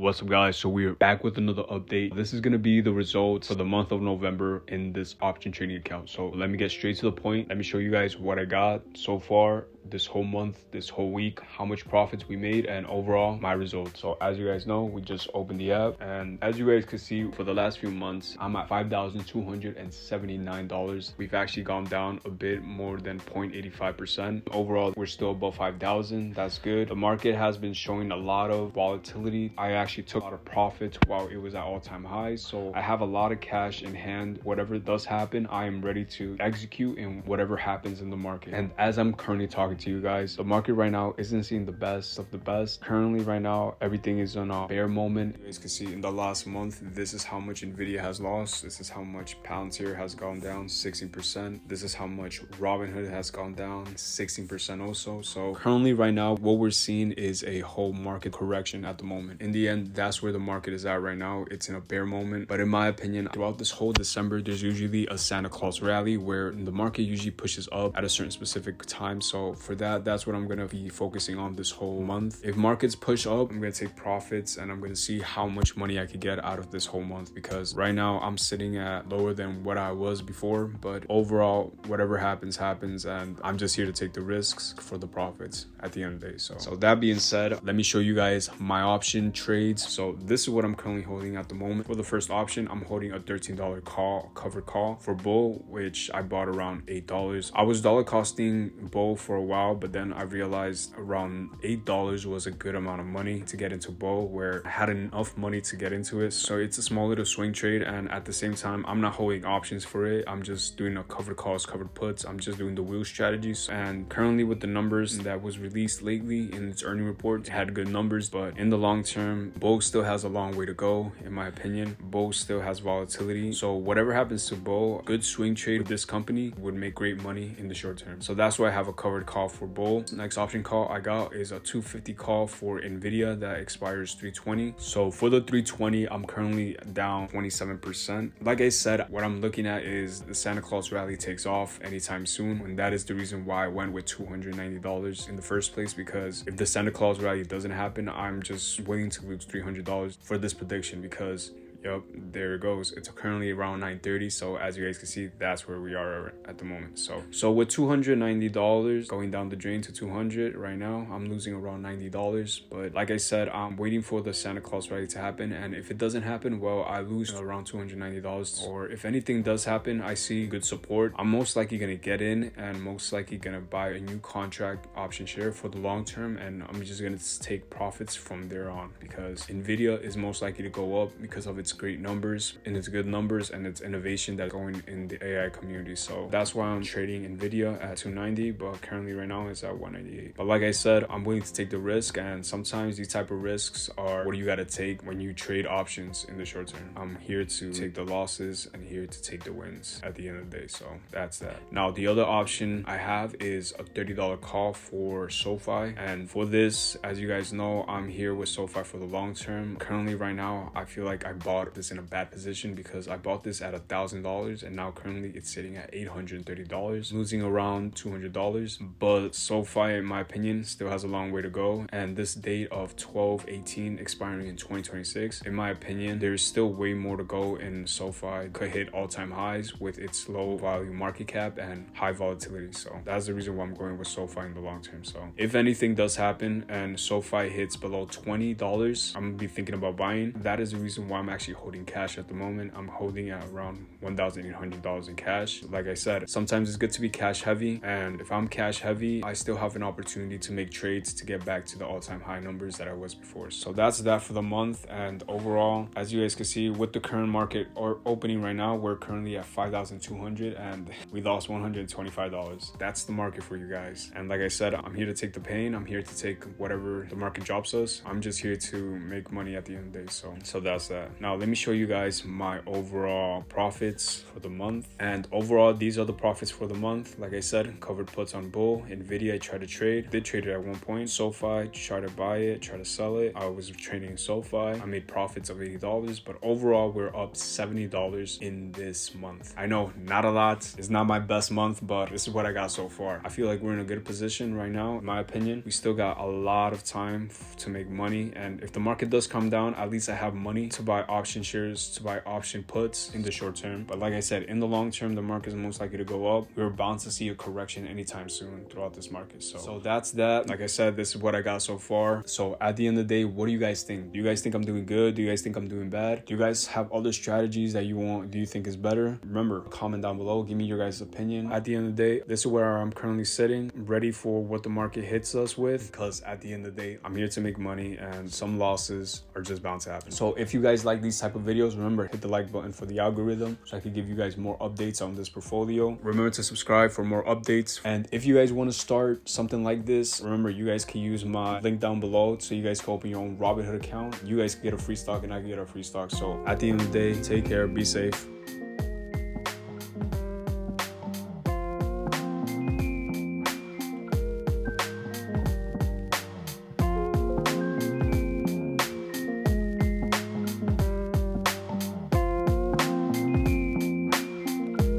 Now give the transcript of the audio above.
What's up, guys? So we're back with another update. This is going to be the results for the month of November in this option trading account. So let me get straight to the point. Let me show you guys what I got so far this whole month, this whole week, how much profits we made, and overall my results. So as you guys know, we just opened the app, and as you guys can see, for the last few months I'm at $5,279. We've actually gone down a bit more than 0.85%. Overall, we're still above 5,000. That's good. The market has been showing a lot of volatility. I actually took a lot of profits while it was at all-time highs, so I have a lot of cash in hand. Whatever does happen, I am ready to execute in whatever happens in the market. And as I'm currently talking to you guys, the market right now isn't seeing the best of the best. Currently right now, everything is on a bear moment. You guys can see in the last month, this is how much Nvidia has lost. This is how much Palantir has gone down, 16%. This is how much Robinhood has gone down, 16% also. So currently right now, what we're seeing is a whole market correction at the moment. In the end, that's where the market is at right now. It's in a bear moment. But in my opinion, throughout this whole December, there's usually a Santa Claus rally where the market usually pushes up at a certain specific time. So for that, that's what I'm going to be focusing on this whole month. If markets push up, I'm going to take profits and I'm going to see how much money I could get out of this whole month, because right now I'm sitting at lower than what I was before. But overall, whatever happens, happens. And I'm just here to take the risks for the profits at the end of the day. So that being said, let me show you guys my option trades. So this is what I'm currently holding at the moment. For the first option, I'm holding a $13 call, covered call for bull, which I bought around $8. I was dollar costing bull for a while, but then I realized around $8 was a good amount of money to get into bull, where I had enough money to get into it. So it's a small little swing trade, and at the same time, I'm not holding options for it. I'm just doing a covered calls, covered puts. I'm just doing the wheel strategies. And currently with the numbers that was released lately in its earning report, it had good numbers, but in the long term, bull still has a long way to go. In my opinion, bull still has volatility. So whatever happens to bull, good swing trade with this company would make great money in the short term. So that's why I have a covered call for bull. Next option call I got is a 250 call for Nvidia that expires 320. So for the 320, I'm currently down 27%. Like I said, what I'm looking at is the Santa Claus rally takes off anytime soon, and that is the reason why I went with $290 in the first place, because if the Santa Claus rally doesn't happen, I'm just willing to lose $300 for this prediction, because yep, there it goes. It's currently around 930. So as you guys can see, that's where we are at the moment. So with $290 going down the drain to 200 right now, I'm losing around $90. But like I said, I'm waiting for the Santa Claus rally to happen. And if it doesn't happen, well, I lose around $290. Or if anything does happen, I see good support, I'm most likely going to get in and most likely going to buy a new contract option share for the long term. And I'm just going to take profits from there on, because Nvidia is most likely to go up because of its great numbers and its good numbers and its innovation that's going in the AI community. So that's why I'm trading Nvidia at 290, but currently right now it's at 198. But like I said, I'm willing to take the risk, and sometimes these type of risks are what you got to take when you trade options in the short term. I'm here to take the losses and here to take the wins at the end of the day. So that's that. Now the other option I have is a $30 call for SoFi, and for this, as you guys know, I'm here with SoFi for the long term. Currently right now, I feel like I bought this in a bad position, because I bought this at $1,000 and now currently it's sitting at $830, losing around $200. But SoFi, in my opinion, still has a long way to go, and this date of 12/18 expiring in 2026, in my opinion, there's still way more to go, and SoFi could hit all-time highs with its low value market cap and high volatility. So that's the reason why I'm going with SoFi in the long term. So if anything does happen and SoFi hits below $20, I'm gonna be thinking about buying. That is the reason why I'm actually holding cash at the moment. I'm holding at around $1,800 in cash. Like I said, sometimes it's good to be cash heavy, and if I'm cash heavy, I still have an opportunity to make trades to get back to the all-time high numbers that I was before. So that's that for the month. And overall, as you guys can see, with the current market or opening right now, we're currently at 5,200 and we lost $125. That's the market for you guys. And like I said, I'm here to take the pain. I'm here to take whatever the market drops us. I'm just here to make money at the end of the day. So that's that. Now let me show you guys my overall profits for the month. And overall, these are the profits for the month. Like I said, covered puts on Bull, Nvidia. I tried to trade, did trade it at one point. SoFi, try to buy it, try to sell it. I was trading SoFi. I made profits of $80, but overall we're up $70 in this month. I know, not a lot. It's not my best month, but this is what I got so far. I feel like we're in a good position right now. In my opinion, we still got a lot of time to make money. And if the market does come down, at least I have money to buy option shares, to buy option puts in the short term. But like I said, in the long term, the market is most likely to go up. We're bound to see a correction anytime soon throughout this market. So that's that. Like I said, this is what I got so far. So at the end of the day, what do you guys think? Do you guys think I'm doing good? Do you guys think I'm doing bad? Do you guys have other strategies that do you think is better? Remember, comment down below, give me your guys' opinion. At the end of the day, this is where I'm currently sitting, ready for what the market hits us with, because at the end of the day, I'm here to make money and some losses are just bound to happen. So if you guys like these type of videos, remember, hit the like button for the algorithm so I can give you guys more updates on this portfolio. Remember to subscribe for more updates. And if you guys want to start something like this, remember, you guys can use my link down below so you guys can open your own Robinhood account. You guys can get a free stock and I can get a free stock. So at the end of the day, take care, be safe.